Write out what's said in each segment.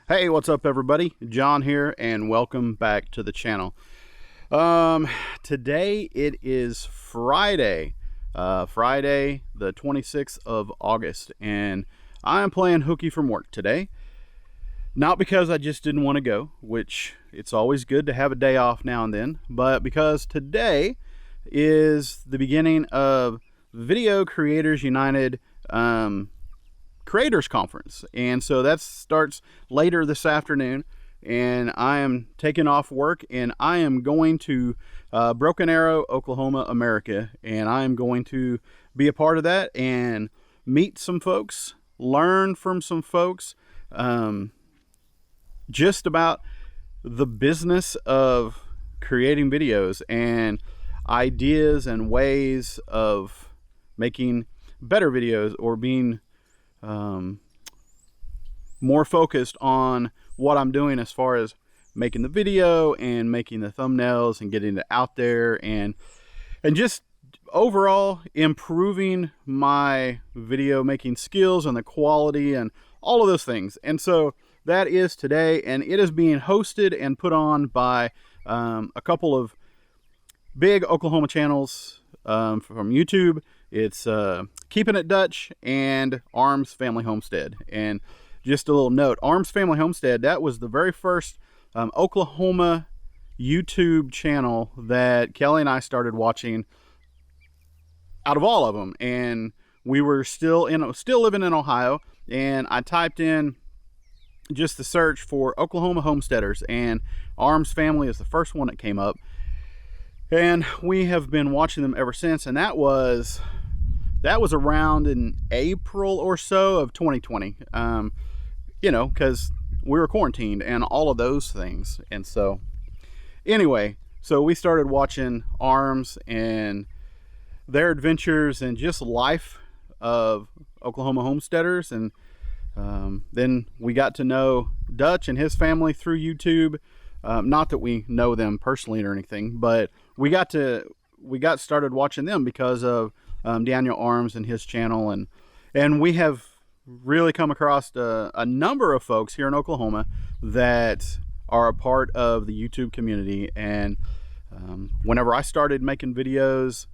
Hey, what's up everybody? John here and welcome back to the channel. Today it is Friday, Friday the 26th of August, and I am playing hooky from work today. Not because I just didn't want to go, which it's always good to have a day off now and then, but because today is the beginning of Video Creators United Creators Conference, and so that starts later this afternoon, and I am taking off work and I am going to Broken Arrow, Oklahoma, America, and I am going to be a part of that and meet some folks, learn from some folks, just about the business of creating videos and ideas and ways of making better videos, or being more focused on what I'm doing as far as making the video and making the thumbnails and getting it out there, and just overall improving my video making skills and the quality and all of those things. And so that is today, and it is being hosted and put on by a couple of big Oklahoma channels from YouTube. It's Keeping It Dutch and Arms Family Homestead. And just a little note, Arms Family Homestead, that was the very first Oklahoma YouTube channel that Kelly and I started watching out of all of them. And we were still living in Ohio, and I typed in just the search for Oklahoma homesteaders, and Arms Family is the first one that came up. And we have been watching them ever since, and that was around in April or so of 2020, you know, because we were quarantined and all of those things. And so anyway, so we started watching Arms and their adventures and just life of Oklahoma homesteaders, and then we got to know Dutch and his family through YouTube. Not that we know them personally or anything, but we got started watching them because of Daniel Arms and his channel, and we have really come across a number of folks here in Oklahoma that are a part of the YouTube community. And whenever I started making videos,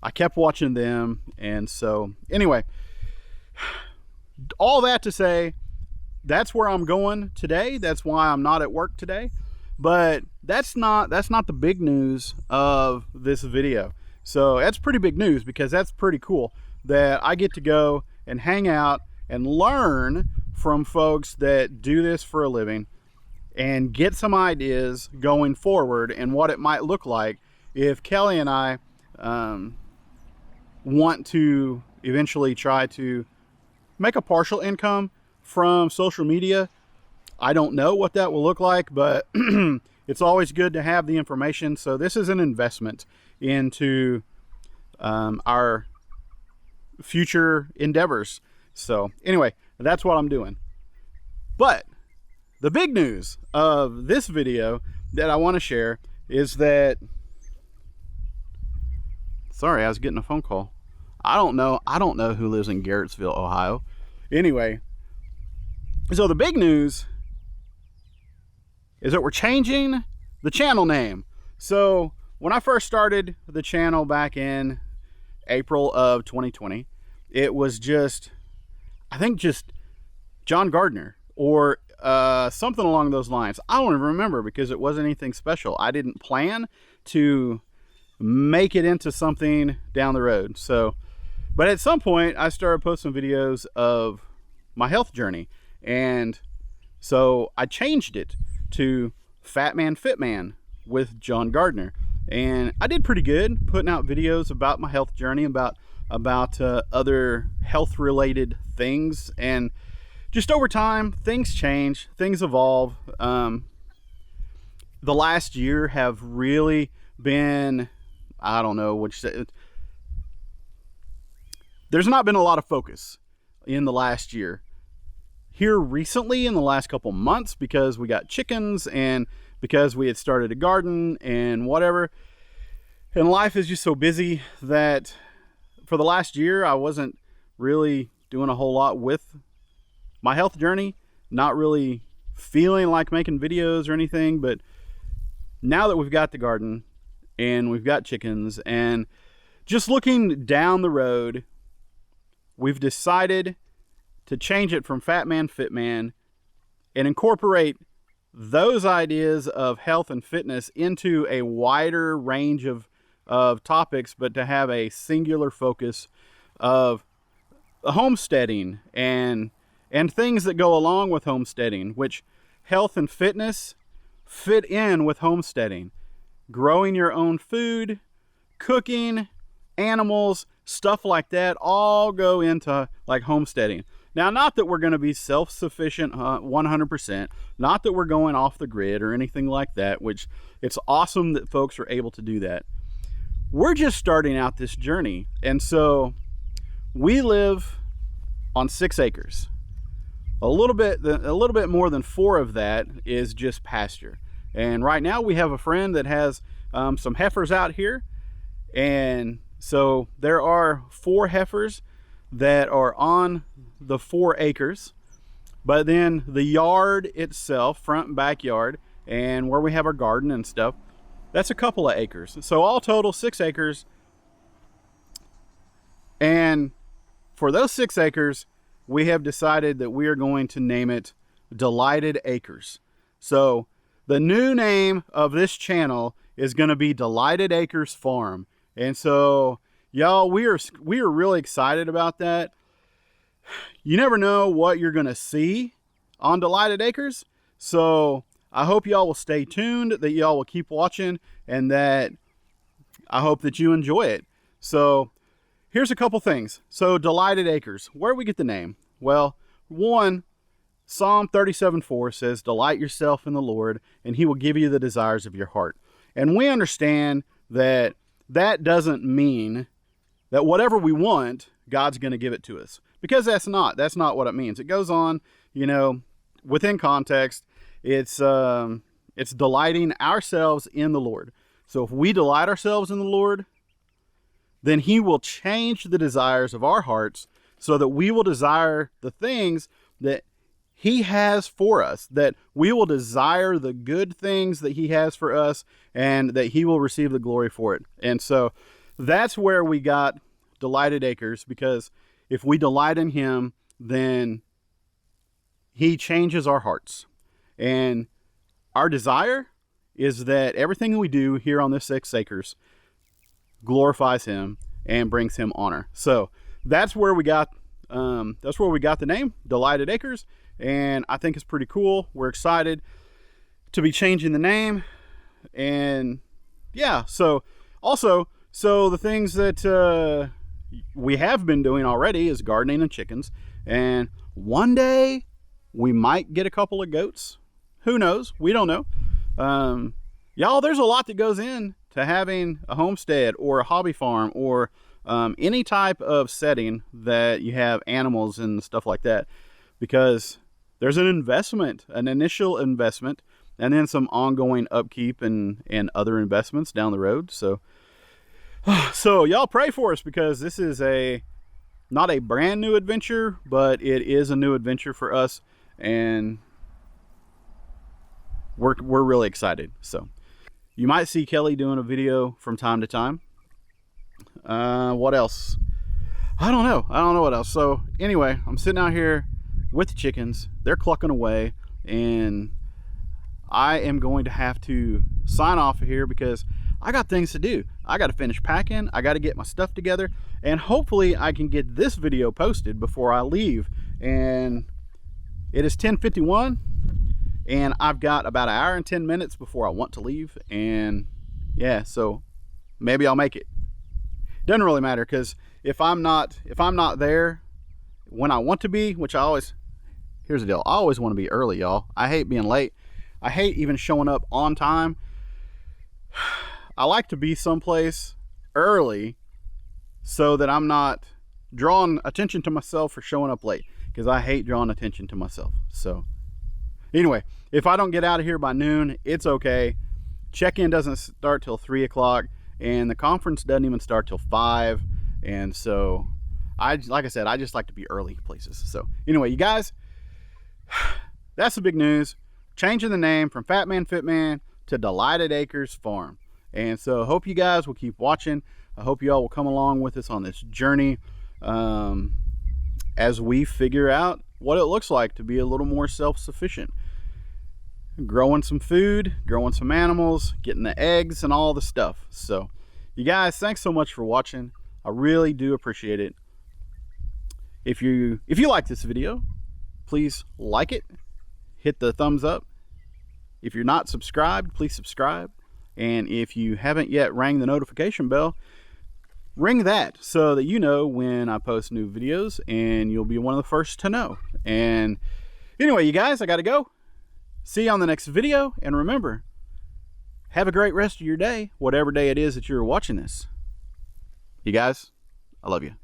I kept watching them. And so anyway, all that to say, that's where I'm going today. That's why I'm not at work today. But that's not the big news of this video. So that's pretty big news, because that's pretty cool that I get to go and hang out and learn from folks that do this for a living, and get some ideas going forward and what it might look like if Kelly and I want to eventually try to make a partial income from social media. I don't know what that will look like, but it's always good to have the information. So this is an investment into our future endeavors. So anyway, that's what I'm doing. But the big news of this video that I want to share is that, sorry, I was getting a phone call. I don't know who lives in Garrettsville, Ohio. Anyway, so the big news is that we're changing the channel name. So when I first started the channel back in April of 2020, it was just, I think just John Gardner or something along those lines. I don't even remember, because it wasn't anything special. I didn't plan to make it into something down the road. So, but at some point I started posting videos of my health journey, and so I changed it to Fat Man Fit Man with John Gardner, and I did pretty good putting out videos about my health journey, about other health related things. And just over time, things change, things evolve. The last year have really been, I don't know what you say, there's not been a lot of focus in the last year. Here recently, in the last couple months, because we got chickens and because we had started a garden and whatever, and life is just so busy that for the last year I wasn't really doing a whole lot with my health journey, not really feeling like making videos or anything, but now that we've got the garden and we've got chickens, and just looking down the road, we've decided to change it from Fat Man, Fit Man, and incorporate those ideas of health and fitness into a wider range of topics, but to have a singular focus of homesteading and things that go along with homesteading, which health and fitness fit in with homesteading. Growing your own food, cooking, animals, stuff like that all go into like homesteading. Now, not that we're going to be self-sufficient 100%, not that we're going off the grid or anything like that, which it's awesome that folks are able to do that. We're just starting out this journey. And so we live on 6 acres. A little bit more than 4 of that is just pasture. And right now we have a friend that has some heifers out here. And so there are 4 heifers that are on the 4 acres, but then the yard itself, front and backyard, and where we have our garden and stuff, that's a couple of acres. So all total 6 acres. And for those 6 acres, we have decided that we are going to name it Delighted Acres. So the new name of this channel is going to be Delighted Acres Farm. And so y'all, we are really excited about that. You never know what you're going to see on Delighted Acres. So I hope y'all will stay tuned, that y'all will keep watching, and that I hope that you enjoy it. So here's a couple things. So Delighted Acres, where do we get the name? Well, one, Psalm 37:4 says, delight yourself in the Lord, and he will give you the desires of your heart. And we understand that that doesn't mean that whatever we want, God's going to give it to us. Because that's not what it means. It goes on, you know, within context, it's delighting ourselves in the Lord. So if we delight ourselves in the Lord, then he will change the desires of our hearts so that we will desire the things that he has for us, that we will desire the good things that he has for us, and that he will receive the glory for it. And so that's where we got Delighted Acres, because if we delight in him, then he changes our hearts. And our desire is that everything we do here on this 6 acres glorifies him and brings him honor. So that's where we got the name Delighted Acres, and I think it's pretty cool. We're excited to be changing the name. And yeah, so the things that we have been doing already is gardening and chickens, and one day we might get a couple of goats. Who knows? We don't know. Y'all, there's a lot that goes in to having a homestead or a hobby farm or any type of setting that you have animals and stuff like that, because there's an investment, an initial investment, and then some ongoing upkeep and other investments down the road. So y'all pray for us, because this is not a brand new adventure, but it is a new adventure for us, and we're really excited. So you might see Kelly doing a video from time to time. What else? I don't know what else. So anyway, I'm sitting out here with the chickens. They're clucking away, and I am going to have to sign off of here because I got things to do. I got to finish packing. I got to get my stuff together, and hopefully I can get this video posted before I leave. And it is 10:51, and I've got about an hour and 10 minutes before I want to leave. And yeah, so maybe I'll make it. Doesn't really matter, because if I'm not there when I want to be, which here's the deal, I always want to be early, y'all. I hate being late. I hate even showing up on time. I like to be someplace early so that I'm not drawing attention to myself for showing up late, because I hate drawing attention to myself. So anyway, if I don't get out of here by noon, it's okay. Check-in doesn't start till 3 o'clock, and the conference doesn't even start till 5. And so like I said, I just like to be early places. So anyway, you guys, that's the big news. changing the name from Fat Man Fit Man to Delighted Acres Farm. And so I hope you guys will keep watching. I hope you all will come along with us on this journey as we figure out what it looks like to be a little more self-sufficient. Growing some food, growing some animals, getting the eggs and all the stuff. So you guys, thanks so much for watching. I really do appreciate it. If you like this video, please like it, hit the thumbs up. If you're not subscribed, please subscribe. And if you haven't yet rang the notification bell, ring that so that you know when I post new videos and you'll be one of the first to know. And anyway, you guys, I gotta go. See you on the next video, and remember, have a great rest of your day, whatever day it is that you're watching this. You guys, I love you.